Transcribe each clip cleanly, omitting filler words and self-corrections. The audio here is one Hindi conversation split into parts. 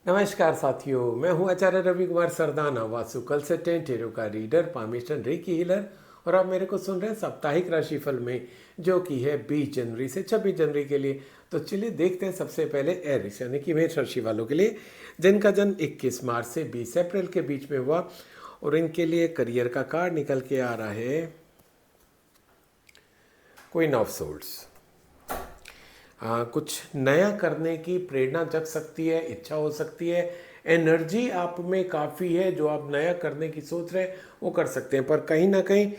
नमस्कार साथियों, मैं हूं आचार्य रवि कुमार सरदाना, वास्तु कंसल्टेंट, टेरो का रीडर, पामिस्टन रेकी हीलर। और आप मेरे को सुन रहे हैं साप्ताहिक राशिफल में, जो कि है 20 जनवरी से 26 जनवरी के लिए। तो चलिए देखते हैं सबसे पहले एरिस यानी कि मेष राशि वालों के लिए, जिनका जन्म 21 मार्च से 20 अप्रैल के बीच में हुआ। और इनके लिए करियर का कार्ड निकल के आ रहा है क्वीन ऑफ सोल्ड्स। कुछ नया करने की प्रेरणा जग सकती है, इच्छा हो सकती है, एनर्जी आप में काफ़ी है, जो आप नया करने की सोच रहे हैं वो कर सकते हैं। पर कहीं ना कहीं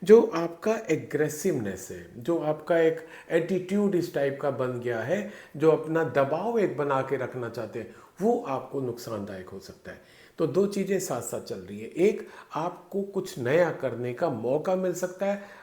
जो आपका एग्रेसिवनेस है, जो आपका एक एटीट्यूड इस टाइप का बन गया है, जो अपना दबाव एक बना के रखना चाहते हैं, वो आपको नुकसानदायक हो सकता है। तो दो चीज़ें साथ साथ चल रही है। एक, आपको कुछ नया करने का मौका मिल सकता है,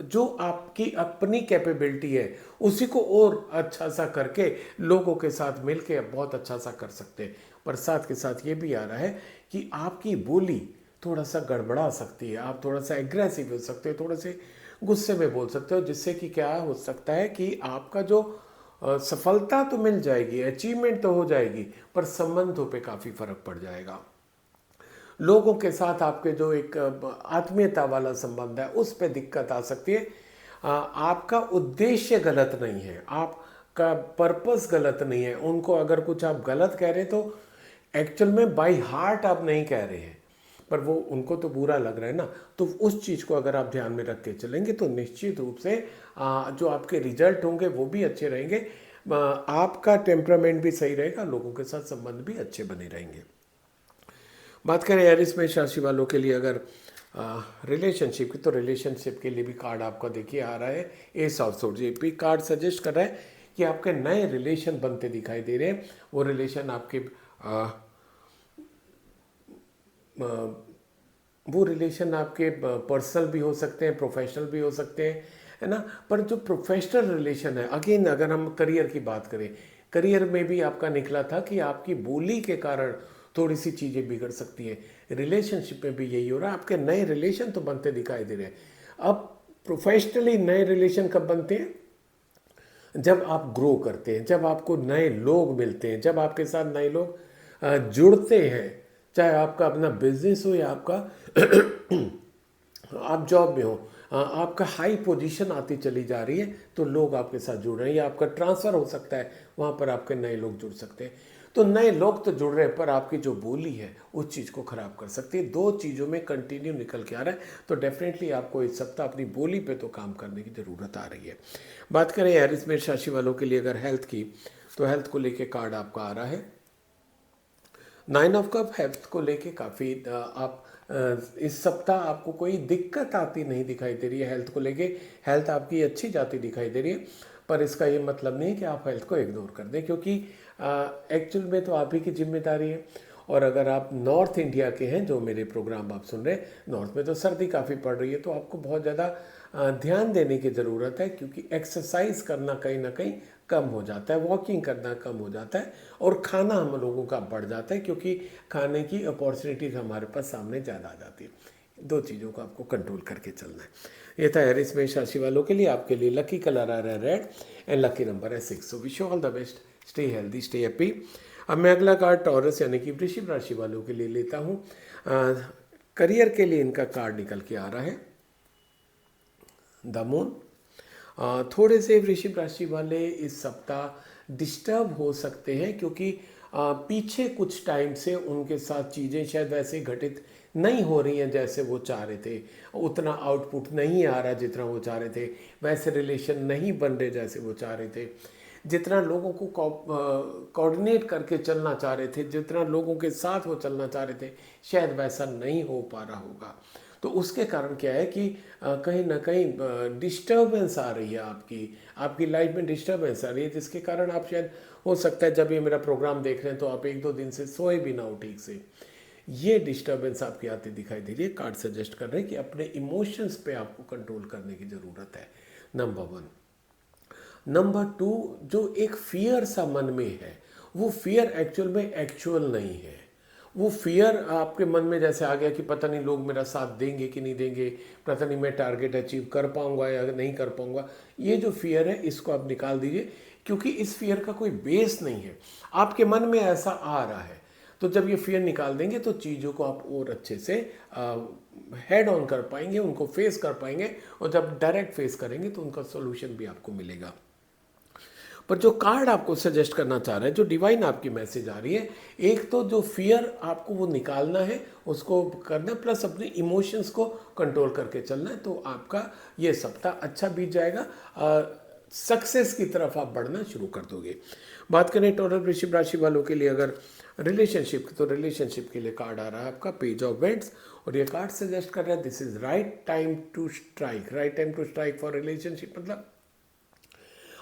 जो आपकी अपनी कैपेबिलिटी है उसी को और अच्छा सा करके लोगों के साथ मिलके बहुत अच्छा सा कर सकते हैं। पर साथ के साथ ये भी आ रहा है कि आपकी बोली थोड़ा सा गड़बड़ा सकती है, आप थोड़ा सा एग्रेसिव हो सकते हो, थोड़े से गुस्से में बोल सकते हो, जिससे कि क्या हो सकता है कि आपका जो सफलता तो मिल जाएगी, अचीवमेंट तो हो जाएगी, पर संबंधों पे काफ़ी फर्क पड़ जाएगा। लोगों के साथ आपके जो एक आत्मीयता वाला संबंध है उस पर दिक्कत आ सकती है। आपका उद्देश्य गलत नहीं है, आपका पर्पस गलत नहीं है। उनको अगर कुछ आप गलत कह रहे हैं तो एक्चुअल में बाई हार्ट आप नहीं कह रहे हैं, पर वो उनको तो बुरा लग रहा है ना। तो उस चीज़ को अगर आप ध्यान में रख के चलेंगे तो निश्चित रूप से जो आपके रिजल्ट होंगे वो भी अच्छे रहेंगे। आपका टेम्परामेंट भी सही रहेगा, लोगों के साथ संबंध भी अच्छे बने रहेंगे। बात करें एरिस में राशि वालों के लिए अगर रिलेशनशिप की, तो रिलेशनशिप के लिए भी कार्ड आपका देखिए आ रहा है एस ऑफ सोर्ड्स। ये भी कार्ड सजेस्ट कर रहा है कि आपके नए रिलेशन बनते दिखाई दे रहे हैं। वो रिलेशन आपके वो रिलेशन आपके पर्सनल भी हो सकते हैं, प्रोफेशनल भी हो सकते हैं, है ना। पर जो प्रोफेशनल रिलेशन है, अगेन अगर हम करियर की बात करें, करियर में भी आपका निकला था कि आपकी बोली के कारण थोड़ी सी चीज़ें बिगड़ सकती है। रिलेशनशिप में भी यही हो रहा है, आपके नए रिलेशन तो बनते दिखाई दे रहे हैं। अब प्रोफेशनली नए रिलेशन कब बनते हैं? जब आप ग्रो करते हैं, जब आपको नए लोग मिलते हैं, जब आपके साथ नए लोग जुड़ते हैं, चाहे आपका अपना बिजनेस हो या आपका आप जॉब में हो, आपका हाई पोजीशन आती चली जा रही है, तो लोग आपके साथ जुड़ रहे हैं, या आपका ट्रांसफ़र हो सकता है, वहाँ पर आपके नए लोग जुड़ सकते हैं। तो नए लोग तो जुड़ रहे हैं, पर आपकी जो बोली है उस चीज़ को ख़राब कर सकती है। दो चीज़ों में कंटिन्यू निकल के आ रहा है, तो डेफिनेटली आपको इस सप्ताह अपनी बोली पे तो काम करने की ज़रूरत आ रही है। बात करें एरिस मेष राशि वालों के लिए अगर हेल्थ की, तो हेल्थ को लेके कार्ड आपका आ रहा है 9 ऑफ कप। हेल्थ को लेके काफ़ी आप इस सप्ताह आपको कोई दिक्कत आती नहीं दिखाई दे रही है हेल्थ को लेके। हेल्थ आपकी अच्छी जाती दिखाई दे रही है, पर इसका ये मतलब नहीं कि आप हेल्थ को इग्नोर कर दें, क्योंकि एक्चुअल में तो आप ही की जिम्मेदारी है। और अगर आप नॉर्थ इंडिया के हैं, जो मेरे प्रोग्राम आप सुन रहे हैं, नॉर्थ में तो सर्दी काफ़ी पड़ रही है, तो आपको बहुत ज़्यादा ध्यान देने की ज़रूरत है, क्योंकि एक्सरसाइज करना कहीं ना कहीं कम हो जाता है, वॉकिंग करना कम हो जाता है, और खाना हम लोगों का बढ़ जाता है, क्योंकि खाने की अपॉर्चुनिटीज़ हमारे पास सामने ज़्यादा आ जाती है। दो चीज़ों को आपको कंट्रोल करके चलना है। ये था एरिस मेष राशि वालों के लिए। आपके लिए लकी कलर आ रहा है रेड एंड लकी नंबर है 6। So wish you all the best, stay healthy, stay happy. अब मैं अगला कार्ड टॉरस यानी कि वृश्चिक राशि वालों के लिए लेता हूँ। करियर के लिए इनका कार्ड निकल के आ रहा है द मून। थोड़े से वृश्चिक राशि वाले इस सप्ताह डिस्टर्ब हो सकते हैं, क्योंकि पीछे कुछ टाइम से उनके साथ चीज़ें शायद वैसे घटित नहीं हो रही हैं जैसे वो चाह रहे थे, उतना आउटपुट नहीं आ रहा जितना वो चाह रहे थे, वैसे रिलेशन नहीं बन रहे जैसे वो चाह रहे थे, जितना लोगों को कोऑर्डिनेट करके चलना चाह रहे थे, जितना लोगों के साथ वो चलना चाह रहे थे, शायद वैसा नहीं हो पा रहा होगा। तो उसके कारण क्या है कि कहीं ना कहीं डिस्टर्बेंस आ रही है, आपकी लाइफ में डिस्टर्बेंस आ रही है, जिसके कारण आप शायद, हो सकता है जब ये मेरा प्रोग्राम देख रहे हैं तो आप एक दो दिन से सोए भी ना हो ठीक से। ये डिस्टर्बेंस आपकी आती दिखाई दे रही है। कार्ड सजेस्ट कर रहे हैं कि अपने इमोशंस पे आपको कंट्रोल करने की ज़रूरत है, नंबर 1। नंबर 2, जो एक फियर सा मन में है, वो फियर एक्चुअल में एक्चुअल नहीं है। वो फियर आपके मन में जैसे आ गया कि पता नहीं लोग मेरा साथ देंगे कि नहीं देंगे, पता नहीं मैं टारगेट अचीव कर पाऊंगा या नहीं कर पाऊंगा। ये जो फियर है इसको आप निकाल दीजिए, क्योंकि इस फियर का कोई बेस नहीं है, आपके मन में ऐसा आ रहा है। तो जब ये फियर निकाल देंगे तो चीज़ों को आप और अच्छे से हेड ऑन कर पाएंगे, उनको फेस कर पाएंगे, और जब डायरेक्ट फेस करेंगे तो उनका सोल्यूशन भी आपको मिलेगा। पर जो कार्ड आपको सजेस्ट करना चाह रहा है, जो डिवाइन आपकी मैसेज आ रही है, एक तो जो फियर आपको वो निकालना है, उसको करना, प्लस अपने इमोशंस को कंट्रोल करके चलना है, तो आपका ये सप्ताह अच्छा बीत जाएगा, सक्सेस की तरफ आप बढ़ना शुरू कर दोगे। बात करें टॉरस वृश्चिक राशि वालों के लिए अगर रिलेशनशिप, तो रिलेशनशिप के लिए कार्ड आ रहा है आपका पेज ऑफ वेंट्स, और ये कार्ड सजेस्ट कर रहा है this is right time to strike. Right time to strike for relationship मतलब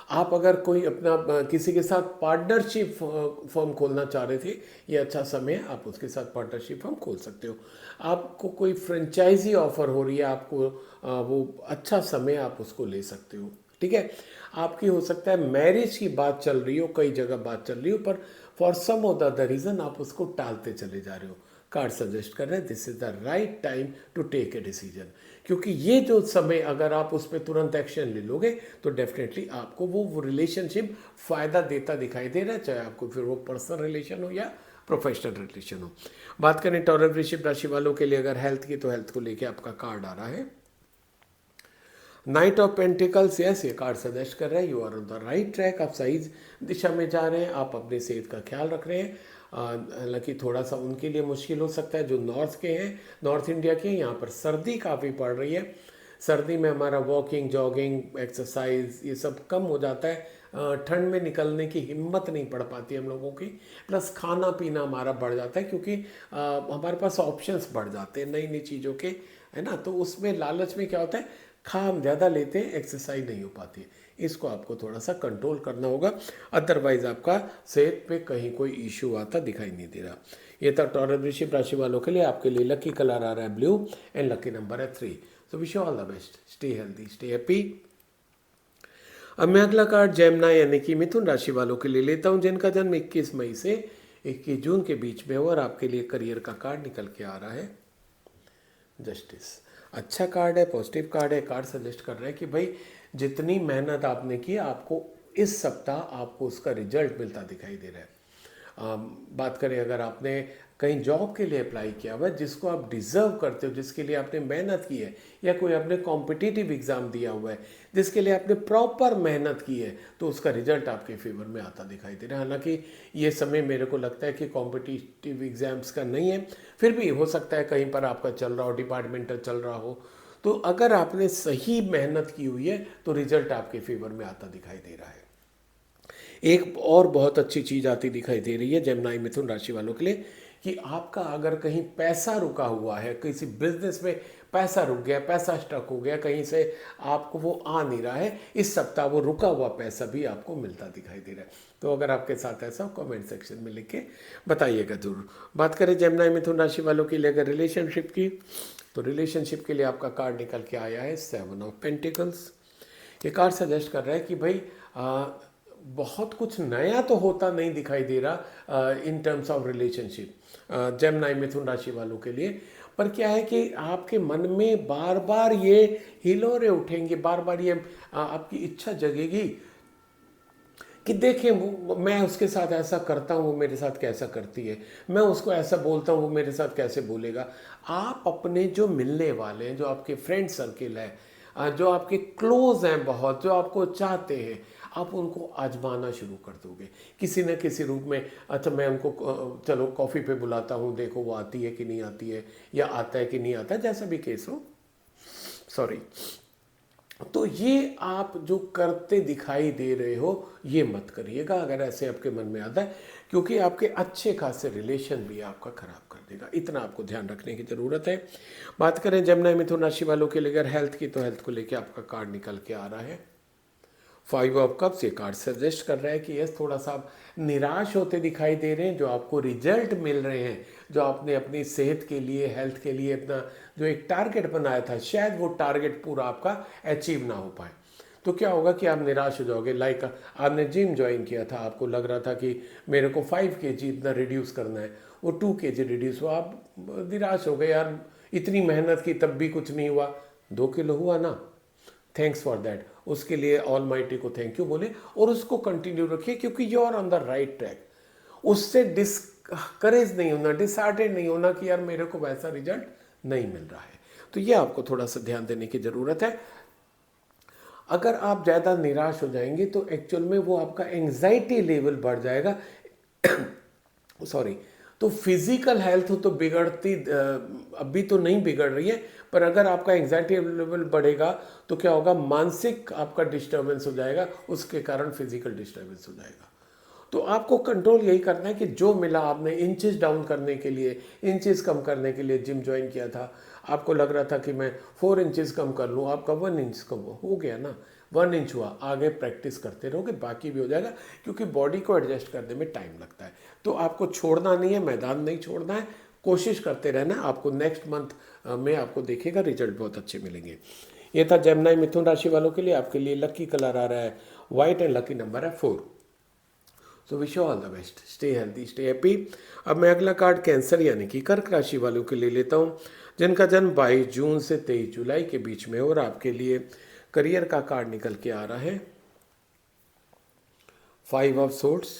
आप अगर कोई अपना किसी के साथ पार्टनरशिप फर्म खोलना चाह रहे थे, ये अच्छा समय है, आप उसके साथ पार्टनरशिप फर्म खोल सकते हो। आपको कोई फ्रेंचाइजी ऑफर हो रही है, आपको वो अच्छा समय, आप उसको ले सकते हो। ठीक है, आपकी हो सकता है मैरिज की बात चल रही हो, कई जगह बात चल रही हो, पर for some of the reason आप उसको टालते चले जा रहे हो। कार्ड सजेस्ट कर रहे हैं this is the right time to take a decision, क्योंकि ये जो समय अगर आप उस पर तुरंत एक्शन ले लोगे तो डेफिनेटली आपको वो रिलेशनशिप फ़ायदा देता दिखाई दे रहा है, चाहे आपको फिर वो पर्सनल रिलेशन हो या प्रोफेशनल रिलेशन हो। बात करें टॉरस वृश्चिक राशि वालों के लिए अगर हेल्थ की, तो हेल्थ को लेके आपका कार्ड आ रहा है नाइट ऑफ पेंटिकल्स। यस, ये कार्ड सजेस्ट कर रहा है you are on the right track, आप सही दिशा में जा रहे हैं, आप अपनी सेहत का ख्याल रख रहे हैं। हालांकि थोड़ा सा उनके लिए मुश्किल हो सकता है जो नॉर्थ के हैं, नॉर्थ इंडिया के हैं, यहाँ पर सर्दी काफ़ी पड़ रही है। सर्दी में हमारा वॉकिंग, जॉगिंग, एक्सरसाइज ये सब कम हो जाता है, ठंड में निकलने की हिम्मत नहीं पड़ पाती हम लोगों की, प्लस खाना पीना हमारा बढ़ जाता है, क्योंकि हमारे पास ऑप्शंस बढ़ जाते हैं नई नई चीज़ों के, है ना। तो उसमें लालच में क्या होता है, खा हम ज़्यादा लेते हैं, एक्सरसाइज नहीं हो पाती है, इसको आपको थोड़ा सा कंट्रोल करना होगा, अदरवाइज आपका सेहत पे कहीं कोई इशू आता दिखाई नहीं दे रहा। ये था टॉरस वृश्चिक राशि वालों के लिए। आपके लिए लकी कलर आ रहा है ब्लू एंड लकी नंबर है 3। So wish you all the best, stay healthy, stay happy. अब मैं अगला कार्ड जेमिनी यानी कि मिथुन राशि वालों के लिए लेता हूँ, जिनका जन्म 21 मई से 21 जून के बीच में हो, और आपके लिए करियर का कार्ड निकल के आ रहा है जस्टिस। अच्छा कार्ड है, पॉजिटिव कार्ड है। कार्ड सजेस्ट कर रहा है कि भाई जितनी मेहनत आपने की, आपको इस सप्ताह आपको उसका रिजल्ट मिलता दिखाई दे रहा है। बात करें अगर आपने कहीं जॉब के लिए अप्लाई किया हुआ है जिसको आप डिज़र्व करते हो, जिसके लिए आपने मेहनत की है, या कोई आपने कॉम्पिटिटिव एग्ज़ाम दिया हुआ है जिसके लिए आपने प्रॉपर मेहनत की है, तो उसका रिजल्ट आपके फेवर में आता दिखाई दे रहा है। हालांकि ये समय मेरे को लगता है कि कॉम्पिटिटिव एग्ज़ाम्स का नहीं है, फिर भी हो सकता है कहीं पर आपका चल रहा हो, डिपार्टमेंटल चल रहा हो, तो अगर आपने सही मेहनत की हुई है तो रिजल्ट आपके फेवर में आता दिखाई दे रहा है। एक और बहुत अच्छी चीज़ आती दिखाई दे रही है जेमिनी मिथुन राशि वालों के लिए, कि आपका अगर कहीं पैसा रुका हुआ है, किसी बिजनेस में पैसा रुक गया, पैसा स्टक हो गया, कहीं से आपको वो आ नहीं रहा है, इस सप्ताह वो रुका हुआ पैसा भी आपको मिलता दिखाई दे रहा है। तो अगर आपके साथ ऐसा हो, कमेंट सेक्शन में लिख के बताइएगा ज़रूर। बात करें जेमिनी मिथुन राशि वालों के लिए अगर रिलेशनशिप की, तो रिलेशनशिप के लिए आपका कार्ड निकल के आया है 7 ऑफ पेंटिकल्स। ये कार्ड सजेस्ट कर रहा है कि भाई बहुत कुछ नया तो होता नहीं दिखाई दे रहा in terms of relationship Gemini मिथुन राशि वालों के लिए, पर क्या है कि आपके मन में बार बार ये हिलोरे उठेंगे, बार बार ये आपकी इच्छा जगेगी कि देखें मैं उसके साथ ऐसा करता हूँ, वो मेरे साथ कैसा करती है, मैं उसको ऐसा बोलता हूँ, वो मेरे साथ कैसे बोलेगा। आप अपने जो मिलने वाले हैं, जो आपके फ्रेंड सर्किल है, जो आपके क्लोज हैं बहुत, जो आपको चाहते हैं, आप उनको आजमाना शुरू कर दोगे किसी न किसी रूप में। अच्छा, मैं उनको चलो कॉफ़ी पे बुलाता हूँ, देखो वो आती है कि नहीं आती है, या आता है कि नहीं आता है, जैसा भी केस हो, सॉरी। तो ये आप जो करते दिखाई दे रहे हो, ये मत करिएगा अगर ऐसे आपके मन में आता है, क्योंकि आपके अच्छे खासे रिलेशन भी आपका खराब कर देगा, इतना आपको ध्यान रखने की ज़रूरत है। बात करें जेमिनी मिथुन राशि वालों के लिए अगर हेल्थ की, तो हेल्थ को लेकर आपका कार्ड निकल के आ रहा है 5 ऑफ कप्स। ये कार्ड सजेस्ट कर रहा है कि यस, थोड़ा सा आप निराश होते दिखाई दे रहे हैं, जो आपको रिजल्ट मिल रहे हैं, जो आपने अपनी सेहत के लिए, हेल्थ के लिए अपना जो एक टारगेट बनाया था, शायद वो टारगेट पूरा आपका अचीव ना हो पाए, तो क्या होगा कि आप निराश हो जाओगे। लाइक आपने जिम ज्वाइन किया था, आपको लग रहा था कि मेरे को 5 kg इतना रिड्यूस करना है, वो 2 kg रिड्यूस हुआ, आप निराश हो गए, यार इतनी मेहनत की तब भी कुछ नहीं हुआ, 2 किलो हुआ ना, थैंक्स फॉर दैट। उसके लिए ऑलमाइटी को थैंक यू बोले और उसको कंटिन्यू रखिए, क्योंकि you are on the right track. उससे डिस्करेज नहीं होना, डिसहार्टेड नहीं होना कि यार मेरे को वैसा रिजल्ट नहीं मिल रहा है। तो ये आपको थोड़ा सा ध्यान देने की ज़रूरत है। अगर आप ज़्यादा निराश हो जाएंगे तो एक्चुअल में वो आपका एंग्जाइटी लेवल बढ़ जाएगा। सॉरी। तो फिजिकल हेल्थ तो बिगड़ती अभी तो नहीं बिगड़ रही है, पर अगर आपका एंग्जाइटी लेवल बढ़ेगा तो क्या होगा, मानसिक आपका डिस्टर्बेंस हो जाएगा, उसके कारण फिजिकल डिस्टर्बेंस हो जाएगा। तो आपको कंट्रोल यही करना है कि जो मिला, आपने इंचेस डाउन करने के लिए, इंचेस कम करने के लिए जिम ज्वाइन किया था, आपको लग रहा था कि मैं 4 इंचेस कम कर लूँ, आपका 1 इंच कम हो गया ना, 1 इंच हुआ, आगे प्रैक्टिस करते रहोगे बाकी भी हो जाएगा, क्योंकि बॉडी को एडजस्ट करने में टाइम लगता है। तो आपको छोड़ना नहीं है, मैदान नहीं छोड़ना है, कोशिश करते रहना। आपको नेक्स्ट मंथ में आपको देखेगा रिजल्ट बहुत अच्छे मिलेंगे। ये था जेमिनी मिथुन राशि वालों के लिए। आपके लिए लकी कलर आ रहा है व्हाइट एंड लकी नंबर है 4। So wish you all the best, stay healthy, stay happy. अब मैं अगला कार्ड कैंसर यानी कि कर्क राशि वालों के लिए लेता हूँ, जिनका जन्म 22 जून से 23 जुलाई के बीच में, और आपके लिए करियर का कार्ड निकल के आ रहा है 5 ऑफ सोर्ट्स।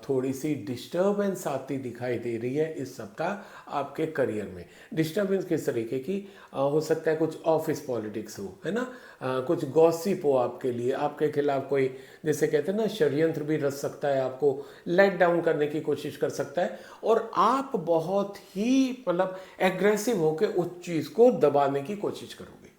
थोड़ी सी डिस्टर्बेंस आती दिखाई दे रही है इस सप्ताह आपके करियर में। डिस्टर्बेंस किस तरीके की हो सकता है, कुछ ऑफिस पॉलिटिक्स हो, है ना, कुछ गॉसिप हो आपके लिए, आपके खिलाफ कोई, जैसे कहते हैं ना, षड्यंत्र भी रच सकता है, आपको लेट डाउन करने की कोशिश कर सकता है, और आप बहुत ही मतलब एग्रेसिव होकर उस चीज़ को दबाने की कोशिश करोगे।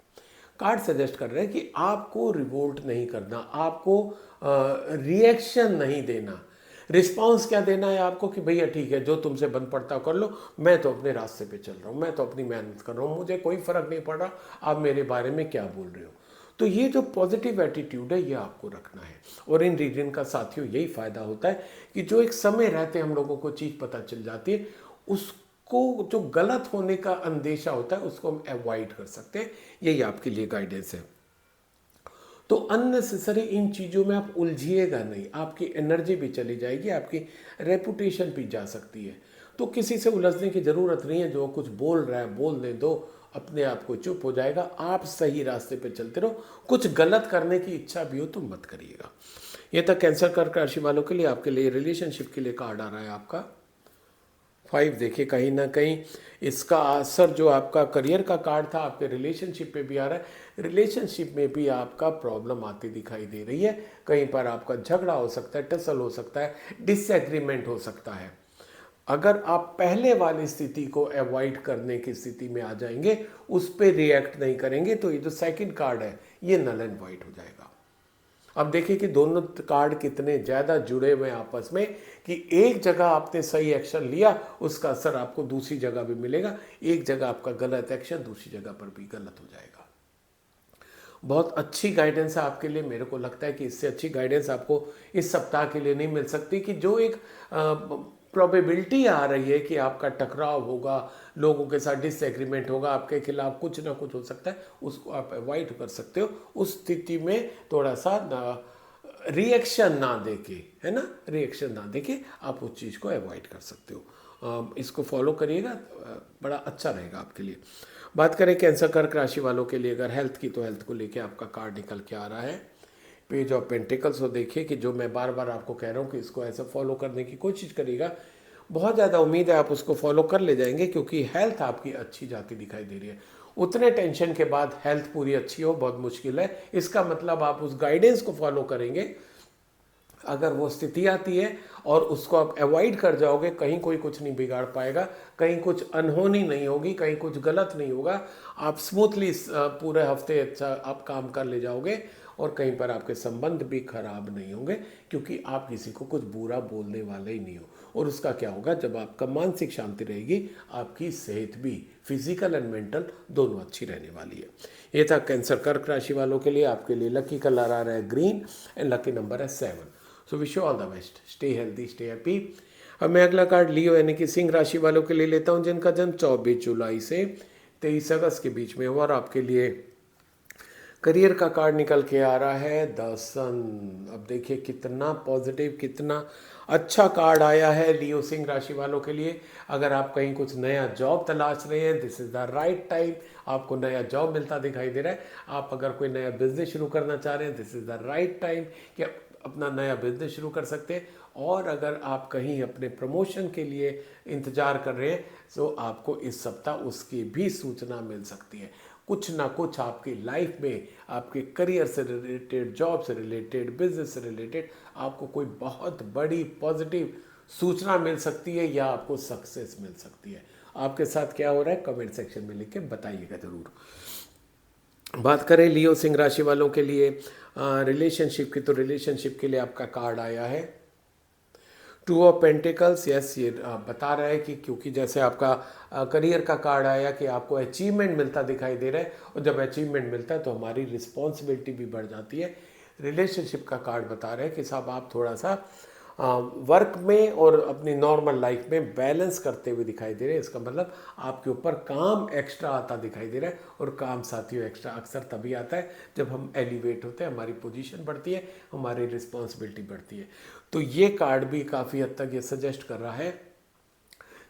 कार्ड सजेस्ट कर रहे हैं कि आपको रिवोल्ट नहीं करना, आपको रिएक्शन नहीं देना। रिस्पांस क्या देना है आपको कि भैया ठीक है, जो तुमसे बन पड़ता कर लो, मैं तो अपने रास्ते पे चल रहा हूँ, मैं तो अपनी मेहनत कर रहा हूँ, मुझे कोई फर्क नहीं पड़ रहा आप मेरे बारे में क्या बोल रहे हो। तो ये जो पॉजिटिव एटीट्यूड है ये आपको रखना है। और इन रीजन का साथियों यही फायदा होता है कि जो एक समय रहते हम लोगों को चीज़ पता चल जाती है, उसको जो गलत होने का अंदेशा होता है उसको हम अवॉइड कर सकते हैं। यही आपके लिए गाइडेंस है। तो अननेसेसरी इन चीज़ों में आप उलझिएगा नहीं, आपकी एनर्जी भी चली जाएगी, आपकी रेपुटेशन भी जा सकती है। तो किसी से उलझने की ज़रूरत नहीं है, जो कुछ बोल रहा है बोलने दो, अपने आप को चुप हो जाएगा, आप सही रास्ते पे चलते रहो, कुछ गलत करने की इच्छा भी हो तो मत करिएगा। ये था कैंसर कर्क राशि वालों के लिए। आपके लिए रिलेशनशिप के लिए कार्ड आ रहा है आपका 5। देखिए कहीं ना कहीं इसका असर जो आपका करियर का कार्ड था आपके रिलेशनशिप पे भी आ रहा है। रिलेशनशिप में भी आपका प्रॉब्लम आती दिखाई दे रही है, कहीं पर आपका झगड़ा हो सकता है, टसल हो सकता है, डिसएग्रीमेंट हो सकता है। अगर आप पहले वाली स्थिति को अवॉइड करने की स्थिति में आ जाएंगे, उस पर रिएक्ट नहीं करेंगे, तो ये जो सेकंड कार्ड है ये नल एंड वाइट हो जाएगा। अब देखिए कि दोनों कार्ड कितने ज़्यादा जुड़े हुए हैं आपस में, कि एक जगह आपने सही एक्शन लिया उसका असर आपको दूसरी जगह भी मिलेगा, एक जगह आपका गलत एक्शन दूसरी जगह पर भी गलत हो जाएगा। बहुत अच्छी गाइडेंस है आपके लिए। मेरे को लगता है कि इससे अच्छी गाइडेंस आपको इस सप्ताह के लिए नहीं मिल सकती, कि जो एक प्रोबेबिलिटी आ रही है कि आपका टकराव होगा, लोगों के साथ डिसएग्रीमेंट होगा, आपके खिलाफ कुछ ना कुछ हो सकता है, उसको आप अवॉइड कर सकते हो। उस स्थिति में थोड़ा सा रिएक्शन ना देके, है ना, रिएक्शन ना देके आप उस चीज़ को अवॉइड कर सकते हो। इसको फॉलो करिएगा, बड़ा अच्छा रहेगा आपके लिए। बात करें कैंसर कर्क राशि वालों के लिए अगर हेल्थ की, तो हेल्थ को लेके आपका कार्ड निकल के आ रहा है पेज ऑफ पेंटिकल्स। तो देखिए कि जो मैं बार बार आपको कह रहा हूँ कि इसको ऐसे फॉलो करने की कोशिश करिएगा, बहुत ज़्यादा उम्मीद है आप उसको फॉलो कर ले जाएंगे, क्योंकि हेल्थ आपकी अच्छी जाती दिखाई दे रही है। उतने टेंशन के बाद हेल्थ पूरी अच्छी हो बहुत मुश्किल है। इसका मतलब आप उस गाइडेंस को फॉलो करेंगे, अगर वो स्थिति आती है और उसको आप अवॉइड कर जाओगे, कहीं कोई कुछ नहीं बिगाड़ पाएगा, कहीं कुछ अनहोनी नहीं होगी, कहीं कुछ गलत नहीं होगा, आप स्मूथली पूरे हफ्ते अच्छा आप काम कर ले जाओगे, और कहीं पर आपके संबंध भी खराब नहीं होंगे, क्योंकि आप किसी को कुछ बुरा बोलने वाले ही नहीं हो। और उसका क्या होगा, जब आपका मानसिक शांति रहेगी, आपकी सेहत भी फिजिकल एंड मेंटल दोनों अच्छी रहने वाली है। ये था कैंसर कर्क राशि वालों के लिए। आपके लिए लकी कलर आ रहा है ग्रीन एंड लकी नंबर है 7। So wish you all the best, stay healthy, stay happy. अब मैं अगला कार्ड लियो यानी कि सिंह राशि वालों के लिए लेता हूं, जिनका जन्म 24 जुलाई से 23 अगस्त के बीच में हुआ, और आपके लिए करियर का कार्ड निकल के आ रहा है द सन। अब देखिए कितना पॉजिटिव, कितना अच्छा कार्ड आया है लियो सिंह राशि वालों के लिए। अगर आप कहीं कुछ नया जॉब तलाश रहे हैं, this is the right time. आपको नया जॉब मिलता दिखाई दे रहा है। आप अगर कोई नया बिजनेस शुरू करना चाह रहे हैं, this is the right time कि आप अपना नया बिजनेस शुरू कर सकते हैं। और अगर आप कहीं अपने प्रमोशन के लिए इंतज़ार कर रहे हैं, तो आपको इस सप्ताह उसकी भी सूचना मिल सकती है। कुछ ना कुछ आपकी लाइफ में, आपके करियर से रिलेटेड, जॉब से रिलेटेड, बिजनेस से रिलेटेड आपको कोई बहुत बड़ी पॉजिटिव सूचना मिल सकती है या आपको सक्सेस मिल सकती है। आपके साथ क्या हो रहा है कमेंट सेक्शन में लिख के बताइएगा ज़रूर। बात करें लियो सिंह राशि वालों के लिए रिलेशनशिप की, तो रिलेशनशिप के लिए आपका कार्ड आया है टू ऑफ पेंटिकल्स। यस, ये बता रहा है कि क्योंकि जैसे आपका करियर का कार्ड आया कि आपको अचीवमेंट मिलता दिखाई दे रहा है, और जब अचीवमेंट मिलता है तो हमारी रिस्पॉन्सिबिलिटी भी बढ़ जाती है। रिलेशनशिप का कार्ड बता रहा है कि साहब आप थोड़ा सा वर्क में और अपनी नॉर्मल लाइफ में बैलेंस करते हुए दिखाई दे रहे हैं। इसका मतलब आपके ऊपर काम एक्स्ट्रा आता दिखाई दे रहा है, और काम साथियों एक्स्ट्रा अक्सर तभी आता है जब हम एलिवेट होते हैं, हमारी पोजीशन बढ़ती है, हमारी रिस्पॉन्सिबिलिटी बढ़ती है। तो ये कार्ड भी काफ़ी हद तक ये सजेस्ट कर रहा है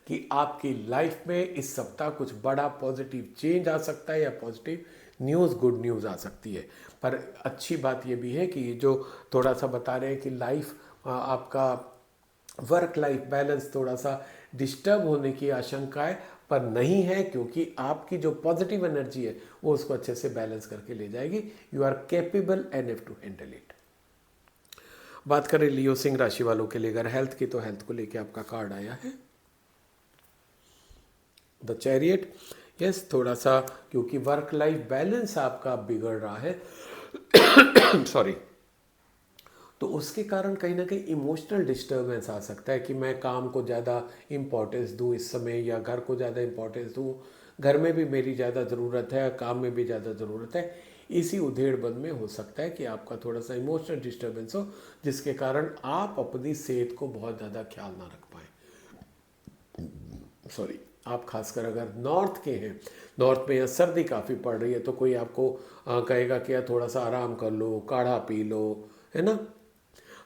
कि आपकी लाइफ में इस सप्ताह कुछ बड़ा पॉजिटिव चेंज आ सकता है, या पॉजिटिव न्यूज़, गुड न्यूज़ आ सकती है। पर अच्छी बात ये भी है कि जो थोड़ा सा बता रहे हैं कि लाइफ, आपका वर्क लाइफ बैलेंस थोड़ा सा डिस्टर्ब होने की आशंका है, पर नहीं है, क्योंकि आपकी जो पॉजिटिव एनर्जी है वो उसको अच्छे से बैलेंस करके ले जाएगी। You are capable enough to handle it. बात करें लियो सिंह राशि वालों के लिए अगर हेल्थ की, तो हेल्थ को लेके आपका कार्ड आया है द चैरियट। यस, थोड़ा सा क्योंकि वर्क लाइफ बैलेंस आपका बिगड़ रहा है सॉरी, तो उसके कारण कहीं ना कहीं इमोशनल डिस्टर्बेंस आ सकता है कि मैं काम को ज़्यादा इम्पोर्टेंस दूँ इस समय, या घर को ज़्यादा इम्पोर्टेंस दूँ। घर में भी मेरी ज़्यादा ज़रूरत है, काम में भी ज़्यादा ज़रूरत है। इसी उधेड़बंद में हो सकता है कि आपका थोड़ा सा इमोशनल डिस्टर्बेंस हो, जिसके कारण आप अपनी सेहत को बहुत ज़्यादा ख्याल ना रख पाएँ। सॉरी, आप खासकर अगर नॉर्थ के हैं, नॉर्थ में यहाँ सर्दी काफ़ी पड़ रही है, तो कोई आपको कहेगा कि यार थोड़ा सा आराम कर लो, काढ़ा पी लो, है ना।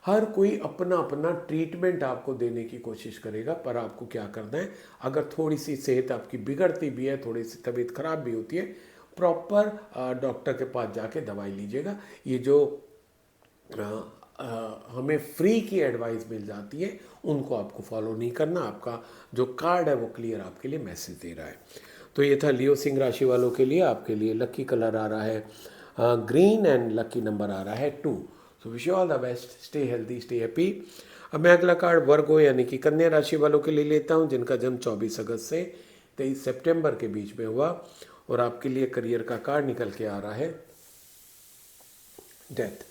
हर कोई अपना अपना ट्रीटमेंट आपको देने की कोशिश करेगा, पर आपको क्या करना है, अगर थोड़ी सी सेहत आपकी बिगड़ती भी है, थोड़ी सी तबीयत खराब भी होती है, प्रॉपर डॉक्टर के पास जाके दवाई लीजिएगा। ये जो हमें फ्री की एडवाइस मिल जाती है, उनको आपको फॉलो नहीं करना। आपका जो कार्ड है वो क्लियर आपके लिए मैसेज दे रहा है। तो ये था लियो सिंह राशि वालों के लिए। आपके लिए लकी कलर आ रहा है ग्रीन, एंड लकी नंबर आ रहा है 2। So wish you all the best, stay healthy, stay happy. अब मैं अगला कार्ड वर्गो यानी कि कन्या राशि वालों के लिए लेता हूँ, जिनका जन्म 24 अगस्त से 23 सितंबर के बीच में हुआ। और आपके लिए करियर का कार्ड निकल के आ रहा है डेथ।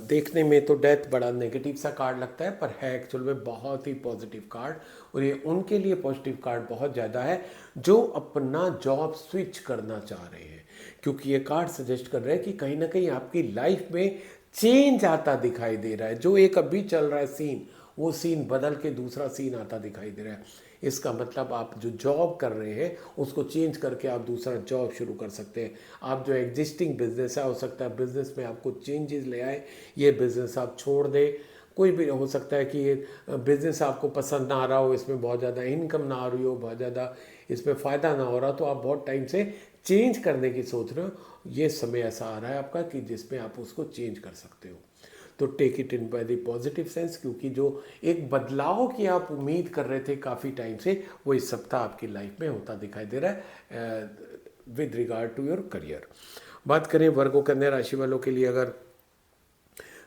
देखने में तो डेथ बड़ा नेगेटिव सा कार्ड लगता है, पर है एक्चुअल में बहुत ही पॉजिटिव कार्ड। और ये उनके लिए पॉजिटिव कार्ड बहुत ज़्यादा है जो अपना जॉब स्विच करना चाह रहे हैं, क्योंकि ये कार्ड सजेस्ट कर रहे हैं कि कहीं ना कहीं आपकी लाइफ में चेंज आता दिखाई दे रहा है। जो एक अभी चल रहा है सीन, वो सीन बदल के दूसरा सीन आता दिखाई दे रहा है। इसका मतलब आप जो जॉब कर रहे हैं उसको चेंज करके आप दूसरा जॉब शुरू कर सकते हैं। आप जो एग्जिस्टिंग बिजनेस है, हो सकता है बिजनेस में आपको चेंजेस ले आए, ये बिजनेस आप छोड़ दें। कोई भी हो सकता है कि ये बिजनेस आपको पसंद ना आ रहा हो, इसमें बहुत ज़्यादा इनकम ना आ रही हो, बहुत ज़्यादा इसमें फ़ायदा ना हो रहा, तो आप बहुत टाइम से चेंज करने की सोच रहे हो। ये समय ऐसा आ रहा है आपका कि जिसमें आप उसको चेंज कर सकते हो। तो take it in by the positive sense, क्योंकि जो एक बदलाव की आप उम्मीद कर रहे थे काफ़ी टाइम से, वो इस सप्ताह आपकी लाइफ में होता दिखाई दे रहा है with regard to your career. बात करें वर्गो कन्या राशि वालों के लिए अगर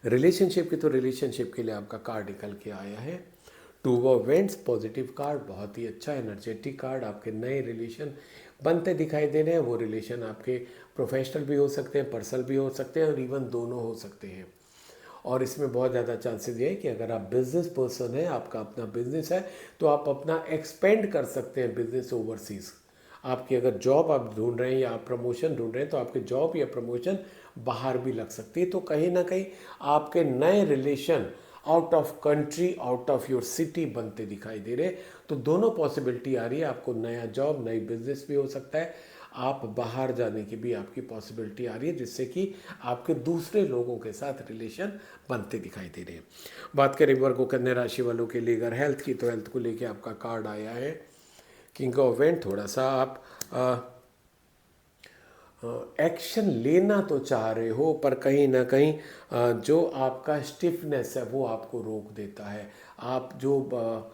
रिलेशनशिप की, तो रिलेशनशिप के लिए आपका कार्ड निकल के आया है 2 ऑफ वेंट्स, पॉजिटिव कार्ड, बहुत ही अच्छा एनर्जेटिक कार्ड। आपके नए रिलेशन बनते दिखाई दे रहे हैं। वो रिलेशन आपके प्रोफेशनल भी हो सकते हैं, पर्सनल भी हो सकते हैं, और इवन दोनों हो सकते हैं। और इसमें बहुत ज़्यादा चांसेस ये है कि अगर आप बिजनेस पर्सन हैं, आपका अपना बिजनेस है, तो आप अपना एक्सपेंड कर सकते हैं बिजनेस ओवरसीज़। आपकी अगर जॉब आप ढूंढ रहे हैं या आप प्रमोशन ढूंढ रहे हैं, तो आपकी जॉब या प्रमोशन बाहर भी लग सकती है। तो कहीं ना कहीं आपके नए relation out of country, out of your city बनते दिखाई दे रहे। तो दोनों पॉसिबिलिटी आ रही है, आपको नया जॉब, नई बिजनेस भी हो सकता है, आप बाहर जाने की भी आपकी पॉसिबिलिटी आ रही है, जिससे कि आपके दूसरे लोगों के साथ रिलेशन बनते दिखाई दे रहे हैं। बात करें वर्गो कन्या राशि वालों के लिए अगर हेल्थ की, तो हेल्थ को लेके आपका कार्ड आया है किंग ऑफ वेंट। थोड़ा सा आप एक्शन लेना तो चाह रहे हो, पर कहीं ना कहीं जो आपका स्टिफनेस है वो आपको रोक देता है। आप जो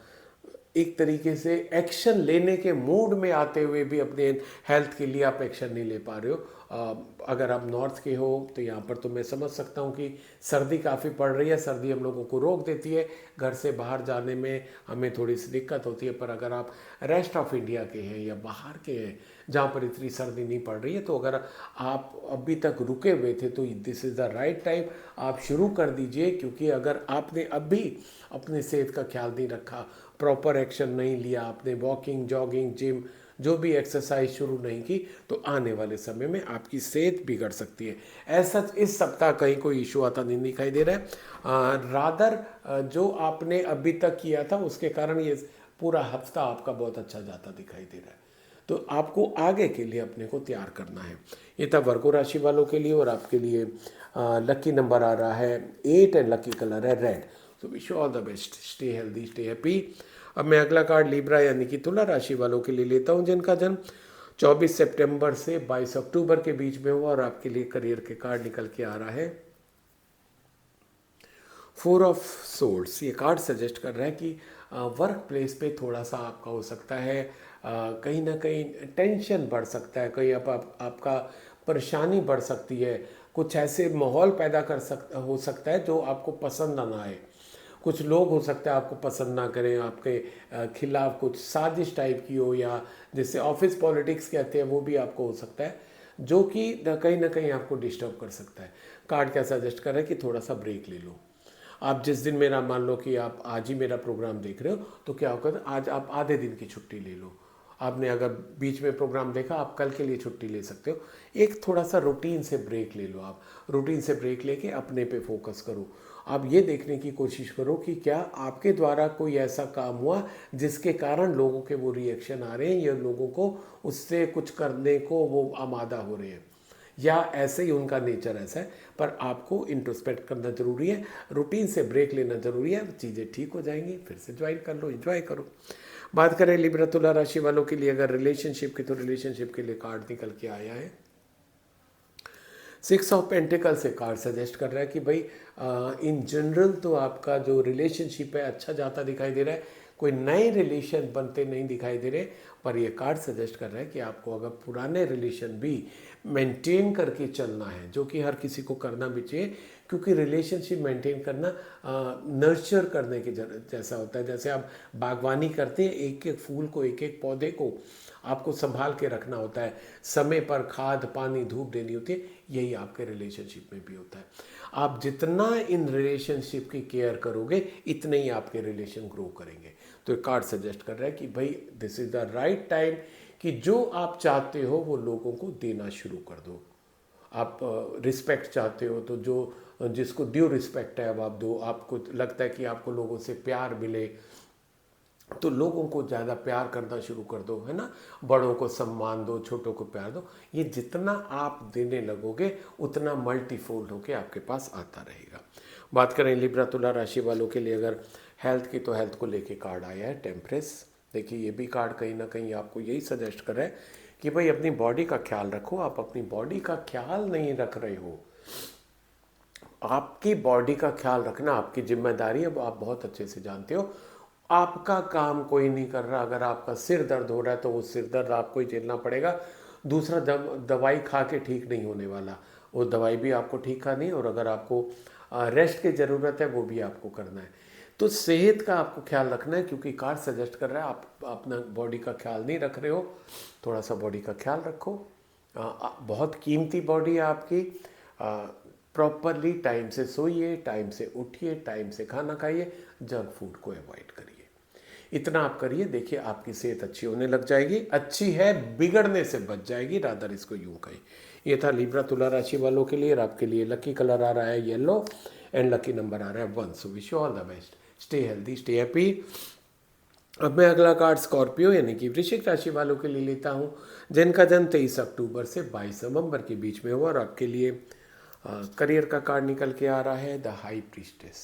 एक तरीके से एक्शन लेने के मूड में आते हुए भी अपने हेल्थ के लिए आप एक्शन नहीं ले पा रहे हो। अगर आप नॉर्थ के हो तो यहाँ पर तो मैं समझ सकता हूँ कि सर्दी काफ़ी पड़ रही है, सर्दी हम लोगों को रोक देती है, घर से बाहर जाने में हमें थोड़ी सी दिक्कत होती है। पर अगर आप रेस्ट ऑफ इंडिया के हैं या बाहर के हैं जहाँ पर इतनी सर्दी नहीं पड़ रही है, तो अगर आप अभी तक रुके हुए थे तो this is the right time, आप शुरू कर दीजिए। क्योंकि अगर आपने अभी अपने सेहत का ख्याल नहीं रखा, प्रॉपर एक्शन नहीं लिया, आपने वॉकिंग, जॉगिंग, जिम, जो भी एक्सरसाइज शुरू नहीं की, तो आने वाले समय में आपकी सेहत बिगड़ सकती है। ऐसा इस सप्ताह कहीं कोई इशू आता नहीं दिखाई दे रहा है। रादर जो आपने अभी तक किया था उसके कारण ये पूरा हफ्ता आपका बहुत अच्छा जाता दिखाई दे रहा है। तो आपको आगे के लिए अपने को तैयार करना है। ये था वर्गो राशि वालों के लिए। और आपके लिए लकी नंबर आ रहा है 8 एंड लकी कलर है रेड। तो wish you all the best, stay healthy, stay happy. अब मैं अगला कार्ड लिब्रा यानी कि तुला राशि वालों के लिए लेता हूँ, जिनका जन्म 24 सितंबर से 22 अक्टूबर के बीच में हुआ। और आपके लिए करियर के कार्ड निकल के आ रहा है 4 ऑफ सोर्ड्स। ये कार्ड सजेस्ट कर रहा है कि वर्क प्लेस पे थोड़ा सा आपका हो सकता है कहीं ना कहीं टेंशन बढ़ सकता है, कहीं आपका परेशानी बढ़ सकती है। कुछ ऐसे माहौल पैदा हो सकता है जो आपको पसंद ना आए। कुछ लोग हो सकता है आपको पसंद ना करें, आपके खिलाफ कुछ साजिश टाइप की हो, या जैसे ऑफिस पॉलिटिक्स कहते हैं वो भी आपको हो सकता है, जो कि कहीं ना कहीं आपको डिस्टर्ब कर सकता है। कार्ड क्या सजेस्ट कर रहा है कि थोड़ा सा ब्रेक ले लो। आप जिस दिन, मेरा मान लो कि आप आज ही मेरा प्रोग्राम देख रहे हो, तो क्या होगा, आज आप आधे दिन की छुट्टी ले लो। आपने अगर बीच में प्रोग्राम देखा, आप कल के लिए छुट्टी ले सकते हो। एक थोड़ा सा रूटीन से ब्रेक ले लो। आप रूटीन से ब्रेक लेके अपने पे फोकस करो। आप ये देखने की कोशिश करो कि क्या आपके द्वारा कोई ऐसा काम हुआ जिसके कारण लोगों के वो रिएक्शन आ रहे हैं, या लोगों को उससे कुछ करने को वो आमादा हो रहे हैं, या ऐसे ही उनका नेचर ऐसा है। पर आपको इंट्रोस्पेक्ट करना जरूरी है, रूटीन से ब्रेक लेना जरूरी है, चीज़ें ठीक हो जाएंगी, फिर से ज्वाइन कर लो, एंजॉय करो। बात करें लिब्रा तुला राशि वालों के लिए अगर रिलेशनशिप की, तो रिलेशनशिप के लिए कार्ड निकल के आया है 6 ऑफ पेंटिकल से। कार्ड सजेस्ट कर रहा है कि भाई इन जनरल तो आपका जो रिलेशनशिप है अच्छा जाता दिखाई दे रहा है, कोई नए रिलेशन बनते नहीं दिखाई दे रहे। पर ये कार्ड सजेस्ट कर रहा है कि आपको अगर पुराने रिलेशन भी मेंटेन करके चलना है, जो कि हर किसी को करना भी चाहिए, क्योंकि रिलेशनशिप मेंटेन करना नर्चर करने के जैसा होता है। जैसे आप बागवानी करते हैं, एक एक फूल को, एक एक पौधे को आपको संभाल के रखना होता है, समय पर खाद, पानी, धूप देनी होती है। यही आपके रिलेशनशिप में भी होता है। आप जितना इन रिलेशनशिप की केयर करोगे, इतने ही आपके रिलेशन ग्रो करेंगे। तो एक कार्ड सजेस्ट कर रहा है कि भाई this is the right time कि जो आप चाहते हो वो लोगों को देना शुरू कर दो। आप रिस्पेक्ट चाहते हो तो जो जिसको ड्यू रिस्पेक्ट है अब आप दो। आपको लगता है कि आपको लोगों से प्यार मिले, तो लोगों को ज़्यादा प्यार करना शुरू कर दो, है ना। बड़ों को सम्मान दो, छोटों को प्यार दो। ये जितना आप देने लगोगे उतना मल्टीफोल्ड होके आपके पास आता रहेगा। बात करें लिब्रा तुला राशि वालों के लिए अगर हेल्थ की, तो हेल्थ को लेके कार्ड आया है टेम्परेस। देखिए ये भी कार्ड कहीं ना कहीं आपको यही सजेस्ट कर रहा है कि भाई अपनी बॉडी का ख्याल रखो। आप अपनी बॉडी का ख्याल नहीं रख रहे हो। आपकी बॉडी का ख्याल रखना आपकी जिम्मेदारी है, आप बहुत अच्छे से जानते हो। आपका काम कोई नहीं कर रहा। अगर आपका सिर दर्द हो रहा है तो वो सिर दर्द आपको ही झेलना पड़ेगा। दूसरा दवाई खा के ठीक नहीं होने वाला, वो दवाई भी आपको ठीक खानी है। और अगर आपको रेस्ट की ज़रूरत है वो भी आपको करना है। तो सेहत का आपको ख्याल रखना है, क्योंकि कार्ड सजेस्ट कर रहा है आप अपना बॉडी का ख्याल नहीं रख रहे हो। थोड़ा सा बॉडी का ख्याल रखो। बहुत कीमती बॉडी है आपकी। प्रॉपरली टाइम से सोइए, टाइम से उठिए, टाइम से खाना खाइए, जंक फूड को अवॉइड करिए। इतना आप करिए, देखिए आपकी सेहत अच्छी होने लग जाएगी। अच्छी है, बिगड़ने से बच जाएगी, रादर इसको यूं कहें। ये था लिब्रा तुला राशि वालों के लिए। और आपके लिए लकी कलर आ रहा है येलो एंड लकी नंबर आ रहा है 1। So wish you all the best, stay healthy, stay happy. अब मैं अगला कार्ड स्कॉर्पियो यानी कि वृश्चिक राशि वालों के लिए लेता हूँ, जिनका जन्म 23 अक्टूबर से 22 नवंबर के बीच में हुआ, और आपके लिए करियर का कार्ड निकल के आ रहा है द हाई प्रीस्टेस।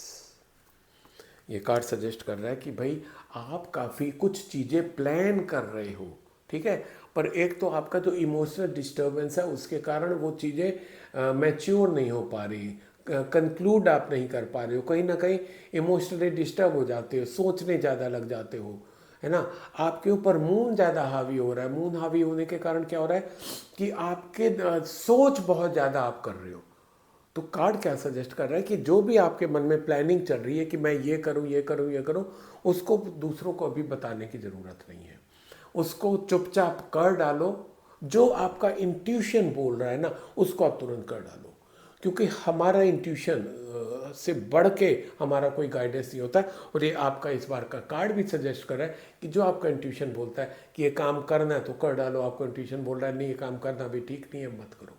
ये कार्ड सजेस्ट कर रहा है कि भाई आप काफ़ी कुछ चीज़ें प्लान कर रहे हो, ठीक है, पर एक तो आपका जो इमोशनल डिस्टर्बेंस है उसके कारण वो चीज़ें मैच्योर नहीं हो पा रही, कंक्लूड आप नहीं कर पा रहे हो, कहीं ना कहीं इमोशनली डिस्टर्ब हो जाते हो, सोचने ज़्यादा लग जाते हो, है ना। आपके ऊपर मून ज़्यादा हावी हो रहा है। मून हावी होने के कारण क्या हो रहा है कि आपके सोच बहुत ज़्यादा आप कर रहे हो। तो कार्ड क्या सजेस्ट कर रहा है कि जो भी आपके मन में प्लानिंग चल रही है कि मैं ये करूं ये करूं ये करूं, उसको दूसरों को अभी बताने की ज़रूरत नहीं है, उसको चुपचाप कर डालो। जो आपका इंट्यूशन बोल रहा है ना, उसको आप तुरंत कर डालो, क्योंकि हमारा इंट्यूशन से बढ़ के हमारा कोई गाइडेंस नहीं होता है। और ये आपका इस बार का कार्ड भी सजेस्ट कर रहा है कि जो आपका इंट्यूशन बोलता है कि ये काम करना है तो कर डालो, आपको इंट्यूशन बोल रहा है नहीं ये काम करना भी ठीक नहीं है, मत करो।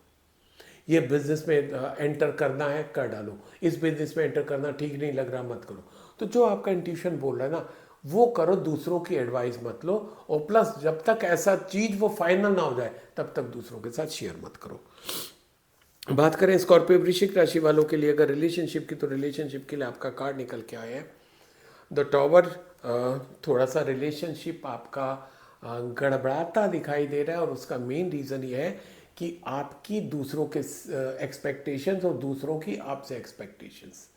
ये बिजनेस में एंटर करना है, कर डालो। इस बिजनेस में एंटर करना ठीक नहीं लग रहा, मत करो। तो जो आपका इंट्यूशन बोल रहा है ना, वो करो, दूसरों की एडवाइस मत लो। और प्लस जब तक ऐसा चीज वो फाइनल ना हो जाए तब तक दूसरों के साथ शेयर मत करो। बात करें स्कॉर्पियो वृश्चिक राशि वालों के लिए अगर रिलेशनशिप की, तो रिलेशनशिप के लिए आपका कार्ड निकल के आया है द टॉवर। थोड़ा सा रिलेशनशिप आपका गड़बड़ाता दिखाई दे रहा है, और उसका मेन रीज़न ये है कि आपकी दूसरों के एक्सपेक्टेशंस और दूसरों की आपसे एक्सपेक्टेशंस।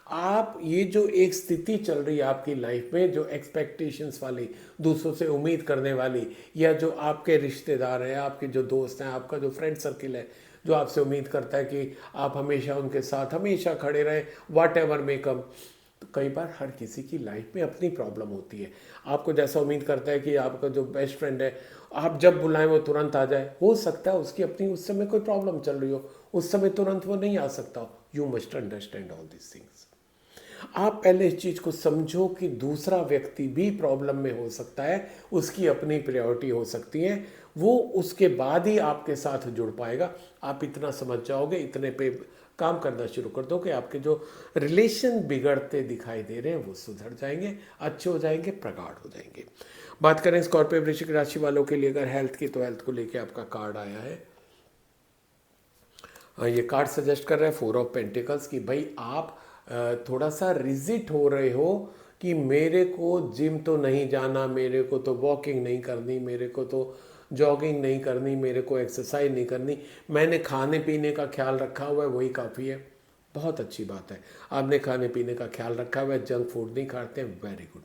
आप ये जो एक स्थिति चल रही है आपकी लाइफ में, जो एक्सपेक्टेशंस वाली, दूसरों से उम्मीद करने वाली, या जो आपके रिश्तेदार हैं, आपके जो दोस्त हैं, आपका जो फ्रेंड सर्किल है, जो आपसे उम्मीद करता है कि आप हमेशा उनके साथ हमेशा खड़े रहें, वाट एवर मे कम। तो कई बार हर किसी की लाइफ में अपनी प्रॉब्लम होती है। आपको जैसा उम्मीद करता है कि आपका जो बेस्ट फ्रेंड है, आप जब बुलाएं वो तुरंत आ जाए, हो सकता है उसकी अपनी उस समय कोई प्रॉब्लम चल रही हो, उस समय तुरंत वो नहीं आ सकता। You must understand all this things. आप पहले इस चीज़ को समझो कि दूसरा व्यक्ति भी प्रॉब्लम में हो सकता है, उसकी अपनी प्रायोरिटी हो सकती है, वो उसके बाद ही आपके साथ जुड़ पाएगा। आप इतना समझ जाओगे, इतने पे काम करना शुरू कर दो कि आपके जो रिलेशन बिगड़ते दिखाई दे रहे हैं वो सुधर जाएंगे, अच्छे हो जाएंगे, प्रगाढ़ हो जाएंगे। बात करें स्कॉर्पियो वृश्चिक राशि वालों के लिए अगर हेल्थ की, तो हेल्थ को लेके आपका कार्ड आया है। ये कार्ड सजेस्ट कर रहा है 4 ऑफ पेंटिकल्स कि भाई आप थोड़ा सा रिजिट हो रहे हो कि मेरे को जिम तो नहीं जाना, मेरे को तो वॉकिंग नहीं करनी, मेरे को तो जॉगिंग नहीं करनी, मेरे को एक्सरसाइज नहीं करनी, मैंने खाने पीने का ख्याल रखा हुआ है, वही काफ़ी है। बहुत अच्छी बात है, आपने खाने पीने का ख्याल रखा हुआ है, जंक फूड नहीं खाते हैं, वेरी गुड।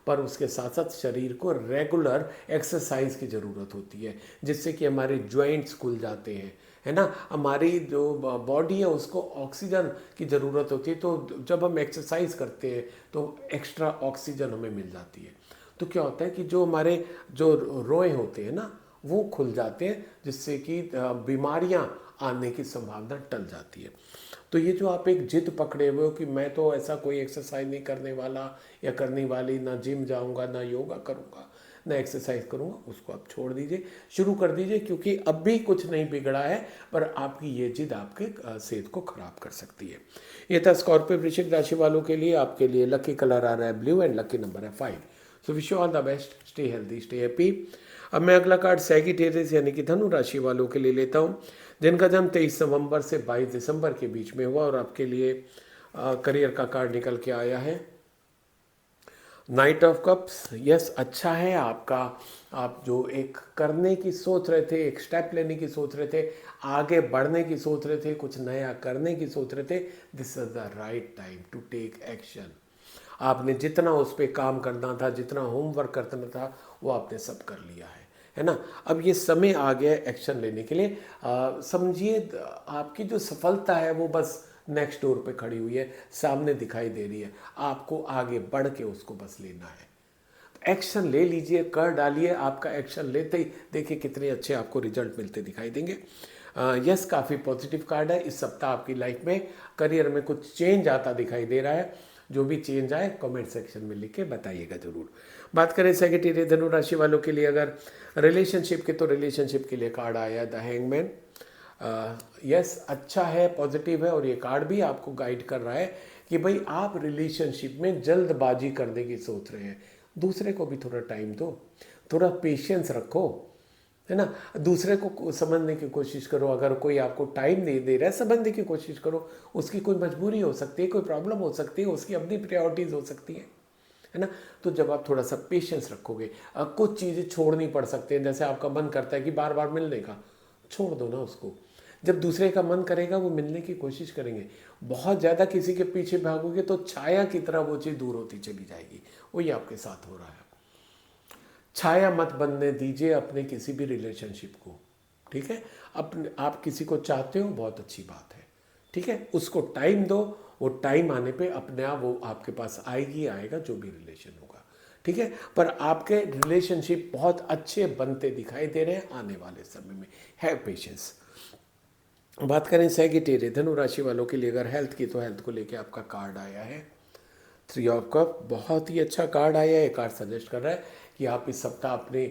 पर उसके साथ साथ शरीर को रेगुलर एक्सरसाइज की ज़रूरत होती है, जिससे कि हमारे जॉइंट्स खुल जाते हैं, है ना। हमारी जो बॉडी है उसको ऑक्सीजन की ज़रूरत होती है, तो जब हम एक्सरसाइज करते हैं तो एक्स्ट्रा ऑक्सीजन हमें मिल जाती है। तो क्या होता है कि जो हमारे जो रोए होते हैं ना, वो खुल जाते हैं, जिससे कि बीमारियां आने की संभावना टल जाती है। तो ये जो आप एक जिद पकड़े हुए हो कि मैं तो ऐसा कोई एक्सरसाइज नहीं करने वाला या करने वाली, ना जिम जाऊंगा, ना योगा करूंगा, ना एक्सरसाइज करूंगा, उसको आप छोड़ दीजिए, शुरू कर दीजिए, क्योंकि अब भी कुछ नहीं बिगड़ा है, पर आपकी ये जिद आपके सेहत को खराब कर सकती है। ये था स्कॉर्पियो वृश्चिक राशि वालों के लिए। आपके लिए लकी कलर आ रहा है ब्लू एंड लकी नंबर है 5। So wish you all the best, stay healthy, stay happy. अब मैं अगला कार्ड सैगिटेरियस यानी कि धनु राशि वालों के लिए लेता हूँ, जिनका जन्म 23 नवंबर से 22 दिसंबर के बीच में हुआ, और आपके लिए करियर का कार्ड निकल के आया है नाइट ऑफ कप्स। यस, अच्छा है आपका, आप जो एक करने की सोच रहे थे, एक स्टेप लेने की सोच रहे थे, आगे बढ़ने की सोच रहे थे, कुछ नया करने की सोच रहे थे, this is the right time to take action. आपने जितना उस पर काम करना था, जितना होमवर्क करना था, वो आपने सब कर लिया है ना। अब ये समय आ गया है एक्शन लेने के लिए। समझिए आपकी जो सफलता है वो बस नेक्स्ट डोर पे खड़ी हुई है, सामने दिखाई दे रही है, आपको आगे बढ़ के उसको बस लेना है। एक्शन ले लीजिए, कर डालिए। आपका एक्शन लेते ही देखिए कितने अच्छे आपको रिजल्ट मिलते दिखाई देंगे। यस, काफ़ी पॉजिटिव कार्ड है। इस सप्ताह आपकी लाइफ में करियर में कुछ चेंज आता दिखाई दे रहा है। जो भी चेंज आए कमेंट सेक्शन में लिख के बताइएगा ज़रूर। बात करें सेक्रेटरी धनु राशि वालों के लिए अगर रिलेशनशिप के, तो रिलेशनशिप के लिए कार्ड आया द हैंगमैन। यस, अच्छा है, पॉजिटिव है, और ये कार्ड भी आपको गाइड कर रहा है कि भाई आप रिलेशनशिप में जल्दबाजी करने की सोच रहे हैं, दूसरे को भी थोड़ा टाइम दो, थोड़ा पेशेंस रखो, है ना। दूसरे को समझने की कोशिश करो। अगर कोई आपको टाइम नहीं दे रहा है, समझने की कोशिश करो। उसकी कोई मजबूरी हो सकती है, कोई प्रॉब्लम हो सकती है, उसकी अपनी प्रायोरिटीज़ हो सकती है ना। तो जब आप थोड़ा सा पेशेंस रखोगे, कुछ चीज़ें छोड़नी पड़ सकती हैं। जैसे आपका मन करता है कि बार बार मिलने का, छोड़ दो ना उसको। जब दूसरे का मन करेगा वो मिलने की कोशिश करेंगे। बहुत ज़्यादा किसी के पीछे भागोगे तो छाया की तरह वो चीज़ दूर होती चली जाएगी। वही आपके साथ हो रहा है। छाया मत बनने दीजिए अपने किसी भी रिलेशनशिप को, ठीक है। अपने आप किसी को चाहते हो, बहुत अच्छी बात है, ठीक है। उसको टाइम दो, वो टाइम आने पे अपने आप वो आपके पास आएगी, आएगा जो भी रिलेशन होगा, ठीक है। पर आपके रिलेशनशिप बहुत अच्छे बनते दिखाई दे रहे हैं आने वाले समय में। Have patience. बात करें सैगिटेरियस धनु राशि वालों के लिए अगर हेल्थ की, तो हेल्थ को लेके आपका कार्ड आया है 3 ऑफ कप। बहुत ही अच्छा कार्ड आया है। कार्ड सजेस्ट कर रहा है कि आप इस सप्ताह अपने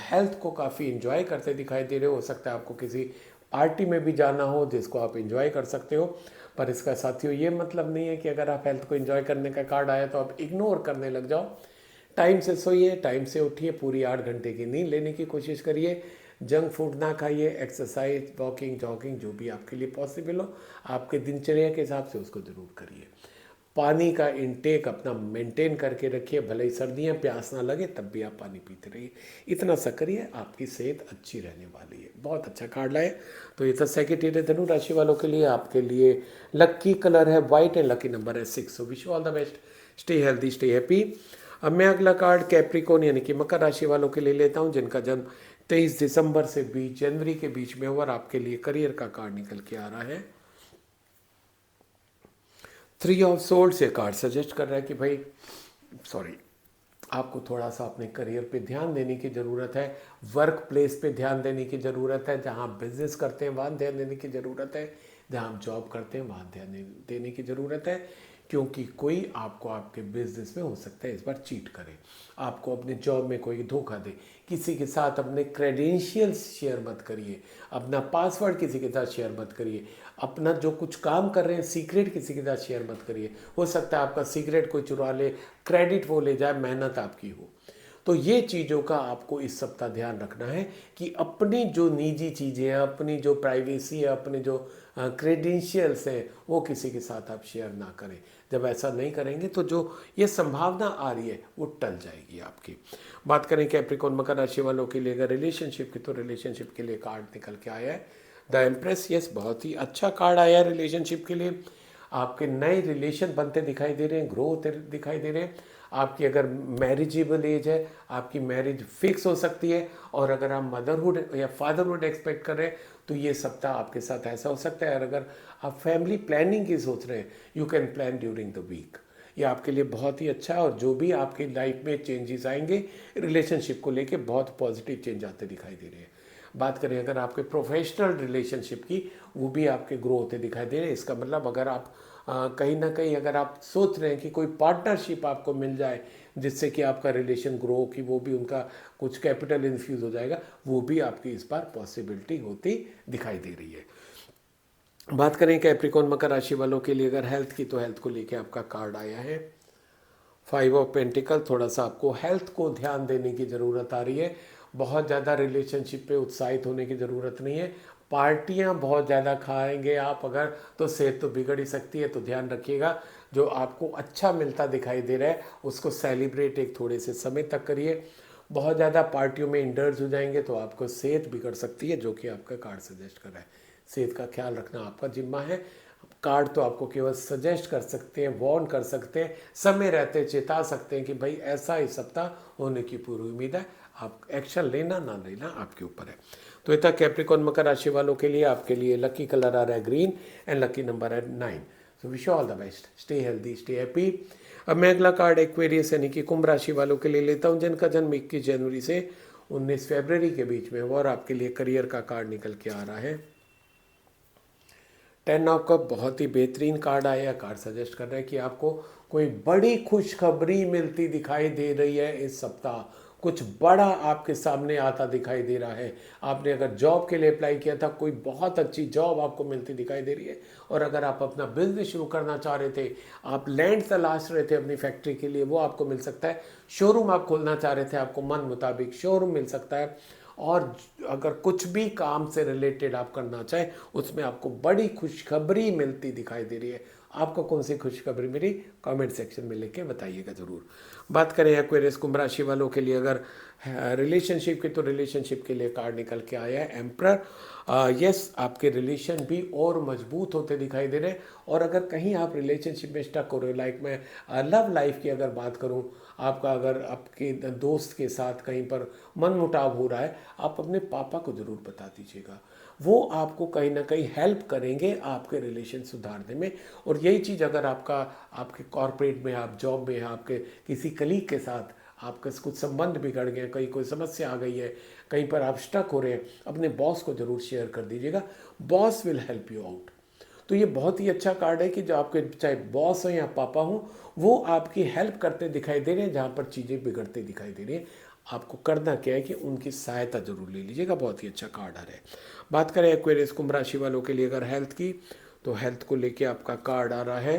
हेल्थ को काफ़ी इन्जॉय करते दिखाई दे रहे हो सकता है आपको किसी पार्टी में भी जाना हो जिसको आप इन्जॉय कर सकते हो। पर इसका साथियों ये मतलब नहीं है कि अगर आप हेल्थ को इन्जॉय करने का कार्ड आया तो आप इग्नोर करने लग जाओ। टाइम से सोइए, टाइम से उठिए, पूरी 8 घंटे की नींद लेने की कोशिश करिए, जंक फूड ना खाइए, एक्सरसाइज, वॉकिंग, जॉगिंग जो भी आपके लिए पॉसिबल हो आपके दिनचर्या के हिसाब से उसको ज़रूर करिए। पानी का इंटेक अपना मेंटेन करके रखिए, भले ही सर्दियाँ प्यास ना लगे तब भी आप पानी पीते रहिए। इतना सा करिए, आपकी सेहत अच्छी रहने वाली है। बहुत अच्छा कार्ड लाए। तो ये तो सैगिटेरियस धनु राशि वालों के लिए, आपके लिए लक्की कलर है वाइट एंड लकी नंबर है 6। So wish you all the best, stay healthy, stay happy. अब मैं अगला कार्ड कैप्रिकॉर्न यानी कि मकर राशि वालों के लिए लेता हूँ जिनका जन्म 23 दिसंबर से 20 जनवरी के बीच में हुआ और आपके लिए करियर का कार्ड निकल के आ रहा है 3 ऑफ सोल्ड्स। ये कार्ड सजेस्ट कर रहा है कि भाई आपको थोड़ा सा अपने करियर पे ध्यान देने की ज़रूरत है, वर्क प्लेस पे ध्यान देने की ज़रूरत है। जहाँ आप बिजनेस करते हैं वहाँ ध्यान देने की ज़रूरत है, जहाँ आप जॉब करते हैं वहाँ ध्यान देने की ज़रूरत है। क्योंकि कोई आपको आपके बिजनेस में हो सकता है इस बार चीट करे, आपको अपने जॉब में कोई धोखा दे। किसी के साथ अपने क्रेडेंशियल्स शेयर मत करिए, अपना पासवर्ड किसी के साथ शेयर मत करिए, अपना जो कुछ काम कर रहे हैं सीक्रेट किसी के साथ शेयर मत करिए। हो सकता है आपका सीक्रेट कोई चुरा ले, क्रेडिट वो ले जाए, मेहनत आपकी हो। तो ये चीज़ों का आपको इस सप्ताह ध्यान रखना है कि अपनी जो निजी चीज़ें हैं, अपनी जो प्राइवेसी है, अपने जो क्रेडेंशियल्स हैं वो किसी के साथ आप शेयर ना करें। जब ऐसा नहीं करेंगे तो जो ये संभावना आ रही है वो टल जाएगी आपकी। बात करें कैप्रिकॉर्न मकर राशि वालों के लिए अगर रिलेशनशिप की, तो रिलेशनशिप के लिए कार्ड निकल के आया है द एम्प्रेस। यस, बहुत ही अच्छा कार्ड आया है रिलेशनशिप के लिए। आपके नए रिलेशन बनते दिखाई दे रहे हैं, ग्रो होते दिखाई दे रहे हैं। आपकी अगर मैरिजेबल एज है, आपकी मैरिज फिक्स हो सकती है। और अगर आप मदरहुड या फादरहुड एक्सपेक्ट कर रहे हैं तो ये सप्ताह आपके साथ ऐसा हो सकता है। और अगर आप फैमिली प्लानिंग की सोच रहे हैं, you can plan during the week. ये आपके लिए बहुत ही अच्छा है। और जो भी आपकी लाइफ में चेंजेस आएंगे रिलेशनशिप को लेके, बहुत पॉजिटिव चेंज आते दिखाई दे रहे हैं। बात करें अगर आपके प्रोफेशनल रिलेशनशिप की, वो भी आपके ग्रो होते दिखाई दे रहे हैं। इसका मतलब अगर आप कहीं ना कहीं अगर आप सोच रहे हैं कि कोई पार्टनरशिप आपको मिल जाए जिससे कि आपका रिलेशन ग्रो, कि वो भी उनका कुछ कैपिटल इन्फ्यूज़ हो जाएगा, वो भी आपकी इस बार पॉसिबिलिटी होती दिखाई दे रही है। बात करें कैप्रिकॉर्न मकर राशि वालों के लिए अगर हेल्थ की, तो हेल्थ को लेके आपका कार्ड आया है 5 ऑफ पेंटिकल। थोड़ा सा आपको हेल्थ को ध्यान देने की ज़रूरत आ रही है। बहुत ज़्यादा रिलेशनशिप पे उत्साहित होने की ज़रूरत नहीं है। पार्टियां बहुत ज़्यादा खाएंगे आप अगर, तो सेहत तो बिगड़ ही सकती है। तो ध्यान रखिएगा, जो आपको अच्छा मिलता दिखाई दे रहा है उसको सेलिब्रेट एक थोड़े से समय तक करिए। बहुत ज़्यादा पार्टियों में इंडल्ज हो जाएंगे तो आपको सेहत बिगड़ सकती है, जो कि आपका कार्ड सजेस्ट कर रहा है। सेहत का ख्याल रखना आपका जिम्मा है। कार्ड तो आपको केवल सजेस्ट कर सकते हैं, वार्न कर सकते हैं, समय रहते चेता सकते हैं कि भाई ऐसा इस सप्ताह होने की पूरी उम्मीद है। आप एक्शन लेना ना लेना आपके ऊपर है। तो ये था कैप्रिकॉर्न मकर राशि वालों के लिए। आपके लिए लकी कलर आ रहा है ग्रीन एंड लकी नंबर है 9। So wish all the best, stay healthy, stay happy. अब मैं अगला कार्ड एक्वेरियस यानी कि कुंभ राशि वालों के लिए लेता हूँ जिनका जन्म 21 जनवरी से 19 फरवरी के बीच में हुआ और आपके लिए करियर का कार्ड निकल के आ रहा है 10 ऑफ कप। बहुत ही बेहतरीन कार्ड आया। कार्ड सजेस्ट कर रहा है कि आपको कोई बड़ी खुशखबरी मिलती दिखाई दे रही है इस सप्ताह। कुछ बड़ा आपके सामने आता दिखाई दे रहा है। आपने अगर जॉब के लिए अप्लाई किया था, कोई बहुत अच्छी जॉब आपको मिलती दिखाई दे रही है। और अगर आप अपना बिजनेस शुरू करना चाह रहे थे, आप लैंड तलाश रहे थे अपनी फैक्ट्री के लिए, वो आपको मिल सकता है। शोरूम आप खोलना चाह रहे थे, आपको मन मुताबिक शोरूम मिल सकता है। और अगर कुछ भी काम से रिलेटेड आप करना चाहें, उसमें आपको बड़ी खुशखबरी मिलती दिखाई दे रही है। आपको कौन सी खुशखबरी मिली, कमेंट सेक्शन में लिख के बताइएगा ज़रूर। बात करें एक्वेरियस कुंभ राशि वालों के लिए अगर रिलेशनशिप की, तो रिलेशनशिप के लिए कार्ड निकल के आया है एम्परर। यस, आपके रिलेशन भी और मजबूत होते दिखाई दे रहे हैं। और अगर कहीं आप रिलेशनशिप में स्टक हो रहे हो, लाइक मैं लव लाइफ की अगर बात करूं, आपका अगर आपके दोस्त के साथ कहीं पर मनमुटाव हो रहा है, आप अपने पापा को ज़रूर बता दीजिएगा। वो आपको कहीं ना कहीं हेल्प करेंगे आपके रिलेशन सुधारने में। और यही चीज़ अगर आपके कॉर्पोरेट में, आप जॉब में, आपके किसी कलीग के साथ आपका कुछ संबंध बिगड़ गए, कहीं कोई समस्या आ गई है, कहीं पर आप स्टक हो रहे हैं, अपने बॉस को ज़रूर शेयर कर दीजिएगा। Boss will help you out. तो ये बहुत ही अच्छा कार्ड है कि जो आपके चाहे बॉस हो या पापा हो, वो आपकी हेल्प करते दिखाई दे रहे हैं जहाँ पर चीज़ें बिगड़ते दिखाई दे रही हैं। आपको करना क्या है कि उनकी सहायता जरूर ले लीजिएगा। बहुत ही अच्छा कार्ड आ रहा है। बात करें एक्वेरियस कुंभ राशि वालों के लिए अगर हेल्थ की, तो हेल्थ को लेके आपका कार्ड आ रहा है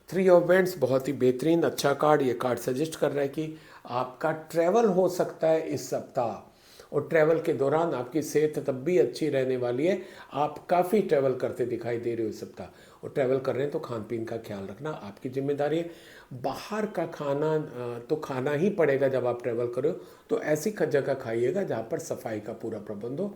3 ऑफ वेंट्स। बहुत ही बेहतरीन अच्छा कार्ड। ये कार्ड सजेस्ट कर रहा है कि आपका ट्रैवल हो सकता है इस सप्ताह, और ट्रैवल के दौरान आपकी सेहत तब भी अच्छी रहने वाली है। आप काफ़ी ट्रैवल करते दिखाई दे रहे हो इस सप्ताह, और ट्रैवल कर रहे हैं तो खान पीन का ख्याल रखना आपकी जिम्मेदारी है। बाहर का खाना तो खाना ही पड़ेगा जब आप ट्रैवल करो, तो ऐसी जगह खाइएगा जहाँ पर सफाई का पूरा प्रबंध हो।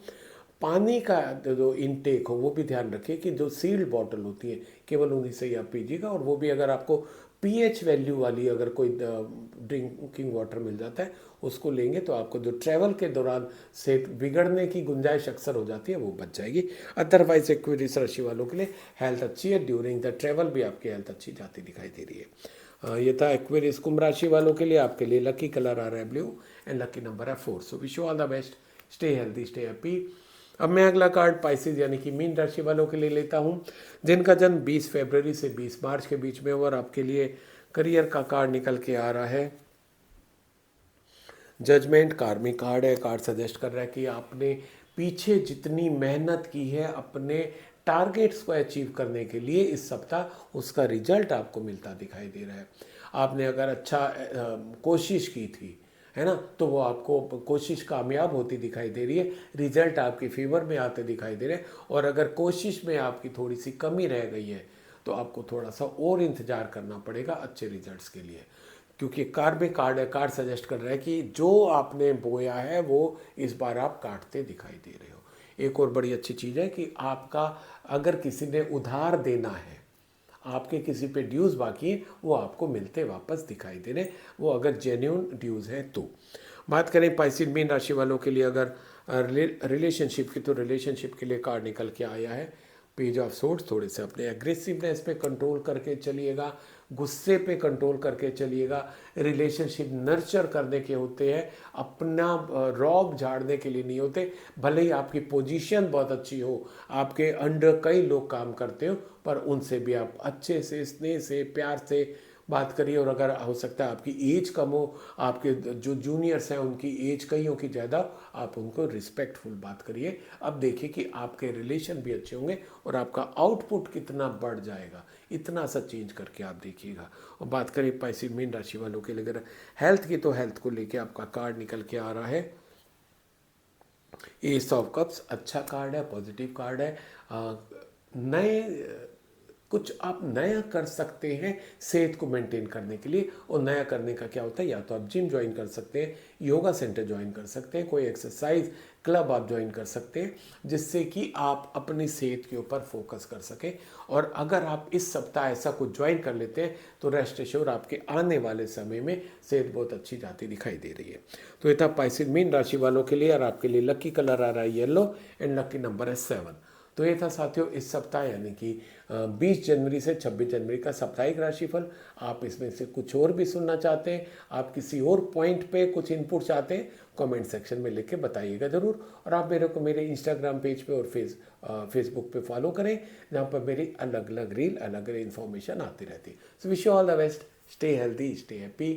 पानी का जो इनटेक हो वो भी ध्यान रखिए कि जो सील्ड बॉटल होती है केवल उन्हीं से ही आप पीजिएगा। और वो भी अगर आपको पीएच वैल्यू वाली अगर कोई ड्रिंकिंग वाटर मिल जाता है, उसको लेंगे तो आपको जो ट्रैवल के दौरान सेहत बिगड़ने की गुंजाइश अक्सर हो जाती है वो बच जाएगी। अदरवाइज एक्वेरियस राशि वालों के लिए हेल्थ अच्छी है। ड्यूरिंग द ट्रैवल भी आपकी हेल्थ अच्छी जाती दिखाई दे रही है। ये था एक्वेरियस कुंभ राशि वालों के लिए। आपके लिए लकी कलर आ रहा है ब्लू, एंड लकी नंबर है 4। So wish you all the best. Stay healthy, stay happy. अब मैं अगला कार्ड पाइसेस यानी कि मीन राशि वालों के लिए लेता हूं, जिनका जन्म 20 फरवरी से 20 मार्च के बीच में हो। और आपके लिए करियर का कार्ड निकल के आ रहा है जजमेंट। कार्मिक कार्ड है। कार्ड सजेस्ट कर रहा है कि आपने पीछे जितनी मेहनत की है अपने टारगेट्स को अचीव करने के लिए, इस सप्ताह उसका रिजल्ट आपको मिलता दिखाई दे रहा है। आपने अगर अच्छा कोशिश की थी, है ना, तो वो आपको कोशिश कामयाब होती दिखाई दे रही है। रिजल्ट आपके फेवर में आते दिखाई दे रहे हैं। और अगर कोशिश में आपकी थोड़ी सी कमी रह गई है, तो आपको थोड़ा सा और इंतज़ार करना पड़ेगा अच्छे रिजल्ट्स के लिए। क्योंकि कार्ड में कार्ड है, कार्ड सजेस्ट कर रहा है कि जो आपने बोया है वो इस बार आप काटते दिखाई दे रहे हो। एक और बड़ी अच्छी चीज़ है कि आपका अगर किसी ने उधार देना है, आपके किसी पे ड्यूज़ बाकी है, वो आपको मिलते वापस दिखाई दे रहे, वो अगर जेन्यून ड्यूज़ है तो। बात करें पाइसेस मीन राशि वालों के लिए अगर रिलेशनशिप की, तो रिलेशनशिप के लिए कार्ड निकल के आया है पेज ऑफ सोर्ड्स। थोड़े से अपने एग्रेसिवनेस पे कंट्रोल करके चलिएगा, गुस्से पे कंट्रोल करके चलिएगा। रिलेशनशिप नर्चर करने के होते हैं, अपना रौब झाड़ने के लिए नहीं होते। भले ही आपकी पोजीशन बहुत अच्छी हो, आपके अंडर कई लोग काम करते हो, पर उनसे भी आप अच्छे से, स्नेह से, प्यार से बात करिए। और अगर हो सकता है आपकी एज कम हो, आपके जो जूनियर्स हैं उनकी एज कईयों की ज़्यादा, आप उनको रिस्पेक्टफुल बात करिए। अब देखिए कि आपके रिलेशन भी अच्छे होंगे और आपका आउटपुट कितना बढ़ जाएगा। इतना सा चेंज करके आप देखिएगा। और बात करें पाइसेस मीन राशि वालों के लिए अगर हेल्थ की, तो हेल्थ को लेके आपका कार्ड निकल के आ रहा है एस ऑफ कप्स। अच्छा कार्ड है, पॉजिटिव कार्ड है। नए कुछ आप नया कर सकते हैं सेहत को मेंटेन करने के लिए। और नया करने का क्या होता है, या तो आप जिम ज्वाइन कर सकते हैं, योगा सेंटर ज्वाइन कर सकते हैं, कोई एक्सरसाइज क्लब आप ज्वाइन कर सकते हैं, जिससे कि आप अपनी सेहत के ऊपर फोकस कर सकें। और अगर आप इस सप्ताह ऐसा कुछ ज्वाइन कर लेते हैं, तो रेस्ट एश्योर आपके आने वाले समय में सेहत बहुत अच्छी जाती दिखाई दे रही है। तो ये था पाइसेस मीन राशि वालों के लिए। और आपके लिए लकी कलर आ रहा है येलो, एंड लकी नंबर है 7। तो ये था साथियों इस सप्ताह यानी कि 20 जनवरी से 26 जनवरी का साप्ताहिक राशिफल। आप इसमें से कुछ और भी सुनना चाहते हैं, आप किसी और पॉइंट पे कुछ इनपुट चाहते हैं, कमेंट सेक्शन में लिख के बताइएगा ज़रूर। और आप मेरे को मेरे इंस्टाग्राम पेज पे और फेसबुक पे फॉलो करें, जहाँ पर मेरी अलग अलग रील, अलग अलग इन्फॉर्मेशन आती रहती है। So wish you all the best. Stay healthy, stay happy.